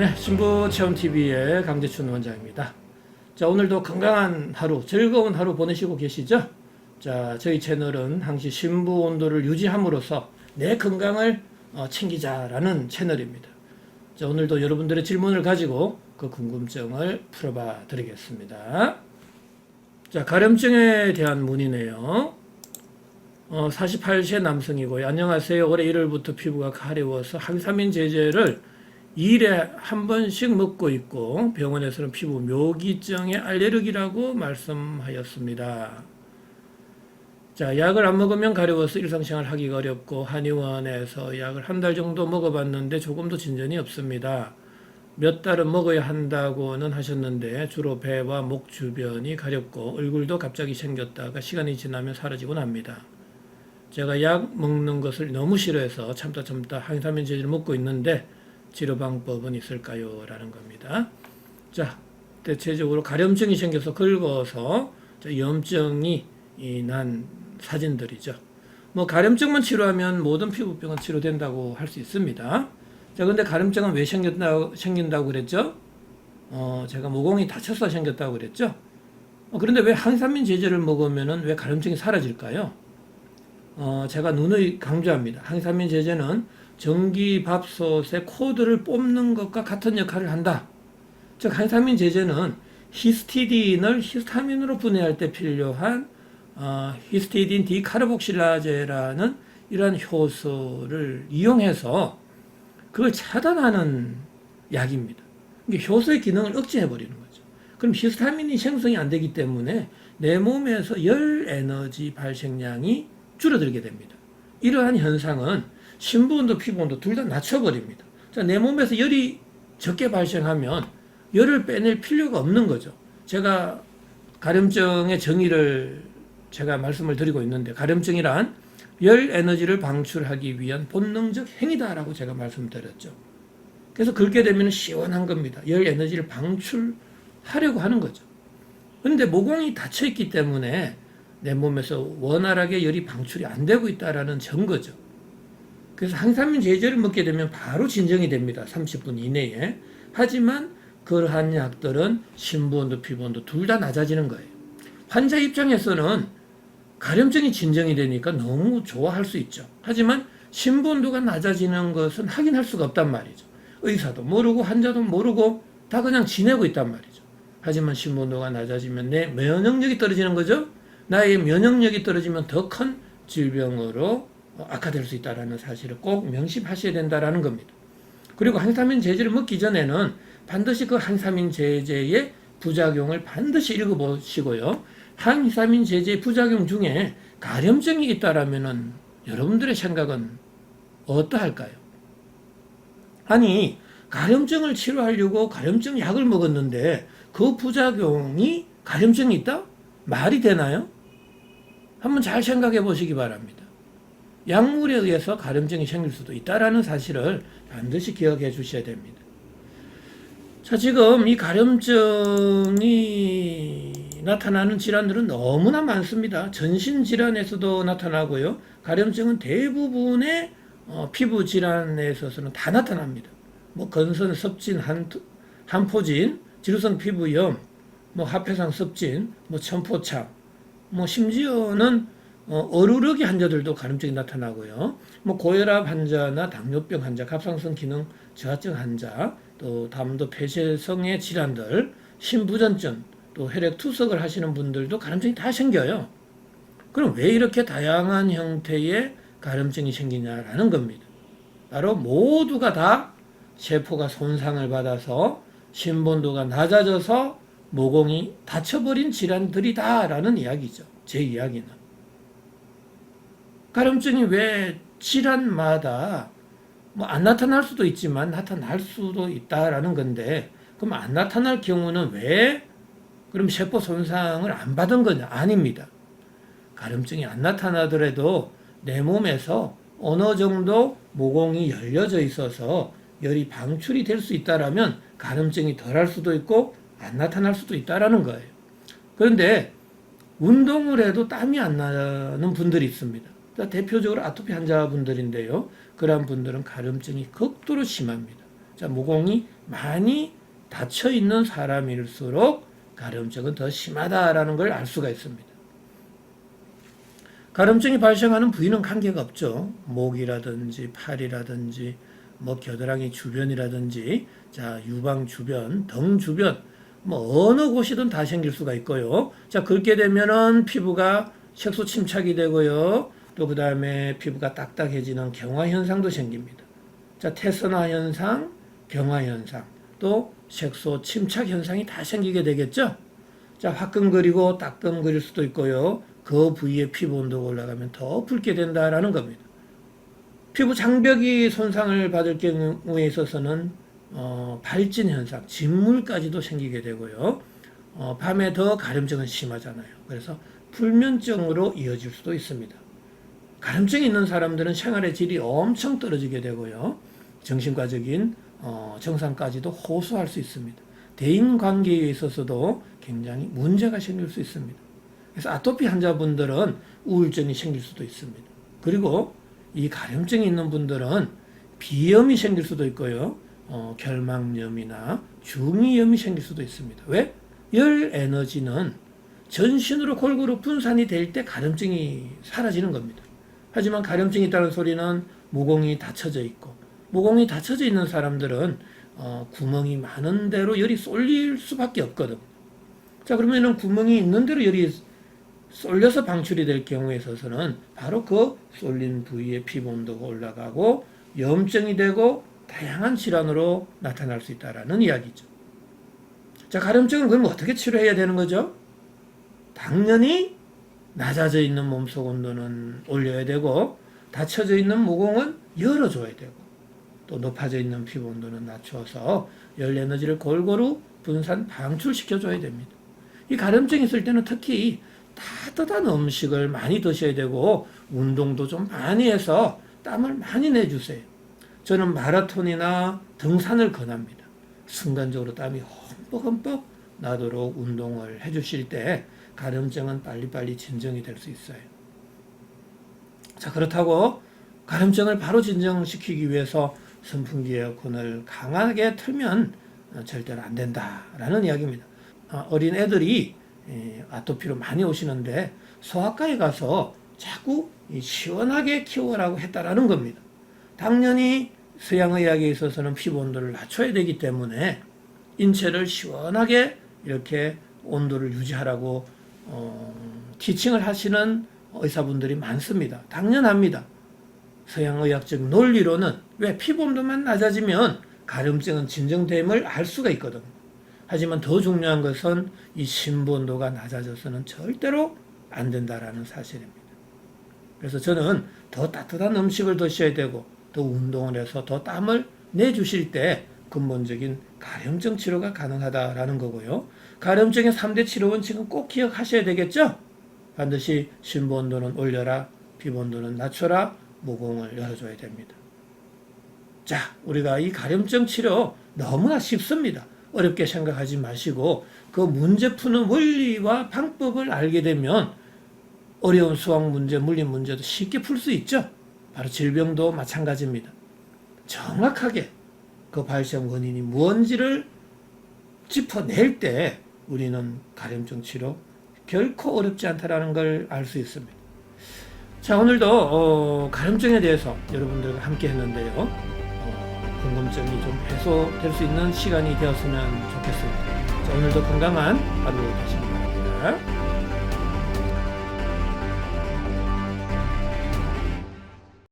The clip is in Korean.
네, 신부체험TV의 강재춘 원장입니다. 자, 오늘도 건강한 하루, 즐거운 하루 보내시고 계시죠? 자, 저희 채널은 항시 신부 온도를 유지함으로써 내 건강을 챙기자라는 채널입니다. 자, 오늘도 여러분들의 질문을 가지고 그 궁금증을 풀어봐 드리겠습니다. 자, 가려움증에 대한 문의네요. 48세 남성이고요. 안녕하세요. 올해 1월부터 피부가 가려워서 항사민 제제를 2일에 한 번씩 먹고 있고 병원에서는 피부 묘기증의 알레르기라고 말씀하였습니다. 자, 약을 안 먹으면 가려워서 일상생활 하기가 어렵고 한의원에서 약을 한 달 정도 먹어봤는데 조금도 진전이 없습니다. 몇 달은 먹어야 한다고는 하셨는데 주로 배와 목 주변이 가렵고 얼굴도 갑자기 생겼다가 시간이 지나면 사라지곤 합니다. 제가 약 먹는 것을 너무 싫어해서 참다 항사민 제제를 먹고 있는데 치료 방법은 있을까요? 라는 겁니다. 자, 대체적으로 가려움증이 생겨서 긁어서 염증이 난 사진들이죠. 뭐 가려움증만 치료하면 모든 피부병은 치료된다고 할 수 있습니다. 자, 근데 가려움증은 왜 생긴다고 그랬죠? 제가 모공이 다쳐서 생겼다고 그랬죠? 그런데 왜 항사민 제제를 먹으면은 왜 가려움증이 사라질까요? 제가 누누이 강조합니다. 항사민 제제는 전기밥솥의 코드를 뽑는 것과 같은 역할을 한다. 즉 항사민 제제는 히스티딘을 히스타민으로 분해할 때 필요한 히스티딘 디카르복실라제라는 이러한 효소를 이용해서 그걸 차단하는 약입니다. 이게 효소의 기능을 억제해버리는 거죠. 그럼 히스타민이 생성이 안 되기 때문에 내 몸에서 열 에너지 발생량이 줄어들게 됩니다. 이러한 현상은 신부온도 피부온도 둘 다 낮춰버립니다. 자, 내 몸에서 열이 적게 발생하면 열을 빼낼 필요가 없는 거죠. 제가 가려움증의 정의를 제가 말씀을 드리고 있는데 가려움증이란 열 에너지를 방출하기 위한 본능적 행위다라고 제가 말씀드렸죠. 그래서 긁게 되면 시원한 겁니다. 열 에너지를 방출하려고 하는 거죠. 그런데 모공이 닫혀 있기 때문에 내 몸에서 원활하게 열이 방출이 안 되고 있다라는 증거죠. 그래서 항사민 제제를 먹게 되면 바로 진정이 됩니다. 30분 이내에. 하지만 그러한 약들은 신부온도 피부온도 둘 다 낮아지는 거예요. 환자 입장에서는 가려움증이 진정이 되니까 너무 좋아할 수 있죠. 하지만 신부온도가 낮아지는 것은 확인할 수가 없단 말이죠. 의사도 모르고 환자도 모르고 다 그냥 지내고 있단 말이죠. 하지만 신부온도가 낮아지면 내 면역력이 떨어지는 거죠. 나의 면역력이 떨어지면 더 큰 질병으로 악화될 수 있다는 사실을 꼭 명심하셔야 된다는 겁니다. 그리고 항사민 제제를 먹기 전에는 반드시 그 항사민 제제의 부작용을 반드시 읽어보시고요. 항사민 제제의 부작용 중에 가려움증이 있다라면은 여러분들의 생각은 어떠할까요? 아니, 가려움증을 치료하려고 가려움증 약을 먹었는데 그 부작용이 가려움증이 있다? 말이 되나요? 한번 잘 생각해 보시기 바랍니다. 약물에 의해서 가려움증이 생길 수도 있다라는 사실을 반드시 기억해 주셔야 됩니다. 자, 지금 이 가려움증이 나타나는 질환들은 너무나 많습니다. 전신 질환에서도 나타나고요. 가려움증은 대부분의 피부 질환에 있어서는 다 나타납니다. 뭐 건선, 섭진, 한포진, 지루성 피부염, 뭐 하폐상 섭진, 뭐 천포창, 뭐 심지어는 어루러기 환자들도 가려움증이 나타나고요. 뭐 고혈압 환자나 당뇨병 환자, 갑상선 기능 저하증 환자, 또 담도 폐쇄성의 질환들, 심부전증, 또 혈액 투석을 하시는 분들도 가려움증이 다 생겨요. 그럼 왜 이렇게 다양한 형태의 가려움증이 생기냐라는 겁니다. 바로 모두가 다 세포가 손상을 받아서 신본도가 낮아져서 모공이 닫혀버린 질환들이다라는 이야기죠. 제 이야기는. 가려움증이 왜 질환마다 뭐 안 나타날 수도 있지만 나타날 수도 있다라는 건데, 그럼 안 나타날 경우는 왜 그럼 세포 손상을 안 받은 거냐? 아닙니다. 가려움증이 안 나타나더라도 내 몸에서 어느 정도 모공이 열려져 있어서 열이 방출이 될 수 있다라면 가려움증이 덜할 수도 있고 안 나타날 수도 있다라는 거예요. 그런데 운동을 해도 땀이 안 나는 분들이 있습니다. 대표적으로 아토피 환자분들인데요. 그러한 분들은 가려움증이 극도로 심합니다. 자, 모공이 많이 닫혀 있는 사람일수록 가려움증은 더 심하다라는 걸 알 수가 있습니다. 가려움증이 발생하는 부위는 관계가 없죠. 목이라든지 팔이라든지 뭐 겨드랑이 주변이라든지 자, 유방 주변, 등 주변 뭐 어느 곳이든 다 생길 수가 있고요. 자, 그렇게 되면은 피부가 색소 침착이 되고요. 또 그 다음에 피부가 딱딱해지는 경화 현상도 생깁니다. 자, 태선화 현상, 경화 현상, 또 색소 침착 현상이 다 생기게 되겠죠. 자, 화끈거리고 따끔거릴 수도 있고요. 그 부위의 피부 온도가 올라가면 더 붉게 된다라는 겁니다. 피부 장벽이 손상을 받을 경우에 있어서는 발진 현상, 진물까지도 생기게 되고요. 밤에 더 가려움증은 심하잖아요. 그래서 불면증으로 이어질 수도 있습니다. 가려움증이 있는 사람들은 생활의 질이 엄청 떨어지게 되고요. 정신과적인 정상까지도 호소할 수 있습니다. 대인관계에 있어서도 굉장히 문제가 생길 수 있습니다. 그래서 아토피 환자분들은 우울증이 생길 수도 있습니다. 그리고 이 가려움증이 있는 분들은 비염이 생길 수도 있고요. 결막염이나 중이염이 생길 수도 있습니다. 왜? 열 에너지는 전신으로 골고루 분산이 될 때 가려움증이 사라지는 겁니다. 하지만 가려움증이 있다는 소리는 모공이 닫혀져 있고, 모공이 닫혀져 있는 사람들은 구멍이 많은 대로 열이 쏠릴 수밖에 없거든. 자, 그러면은 구멍이 있는 대로 열이 쏠려서 방출이 될 경우에 있어서는 바로 그 쏠린 부위의 피부 온도가 올라가고 염증이 되고 다양한 질환으로 나타날 수 있다라는 이야기죠. 자, 가려움증은 그럼 어떻게 치료해야 되는 거죠? 당연히 낮아져 있는 몸속 온도는 올려야 되고, 닫혀져 있는 모공은 열어줘야 되고, 또 높아져 있는 피부 온도는 낮춰서 열 에너지를 골고루 분산 방출시켜줘야 됩니다. 이 가려움증이 있을 때는 특히 따뜻한 음식을 많이 드셔야 되고, 운동도 좀 많이 해서 땀을 많이 내주세요. 저는 마라톤이나 등산을 권합니다. 순간적으로 땀이 흠뻑흠뻑 나도록 운동을 해주실 때 가려움증은 빨리빨리 진정이 될 수 있어요. 자, 그렇다고 가려움증을 바로 진정시키기 위해서 선풍기 에어컨을 강하게 틀면 절대로 안 된다라는 이야기입니다. 어린 애들이 아토피로 많이 오시는데 소아과에 가서 자꾸 시원하게 키워라고 했다라는 겁니다. 당연히 서양의학에 있어서는 피부 온도를 낮춰야 되기 때문에 인체를 시원하게 이렇게 온도를 유지하라고 티칭을 하시는 의사분들이 많습니다. 당연합니다. 서양의학적 논리로는 왜 피부 온도만 낮아지면 가려움증은 진정됨을 알 수가 있거든요. 하지만 더 중요한 것은 이 심부 온도가 낮아져서는 절대로 안 된다라는 사실입니다. 그래서 저는 더 따뜻한 음식을 드셔야 되고, 더 운동을 해서 더 땀을 내주실 때 근본적인 가려움증 치료가 가능하다라는 거고요. 가려움증의 3대 치료 원칙은 꼭 기억하셔야 되겠죠? 반드시 심부 온도는 올려라, 피부 온도는 낮춰라, 모공을 열어줘야 됩니다. 자, 우리가 이 가려움증 치료 너무나 쉽습니다. 어렵게 생각하지 마시고 그 문제 푸는 원리와 방법을 알게 되면 어려운 수학 문제, 물리 문제도 쉽게 풀 수 있죠. 바로 질병도 마찬가지입니다. 정확하게 그 발생 원인이 무엇인지를 짚어낼 때 우리는 가려움증 치료 결코 어렵지 않다는 걸 알 수 있습니다. 자, 오늘도 가려움증에 대해서 여러분들과 함께 했는데요. 궁금증이 좀 해소될 수 있는 시간이 되었으면 좋겠습니다. 자, 오늘도 건강한 하루 되시기 바랍니다.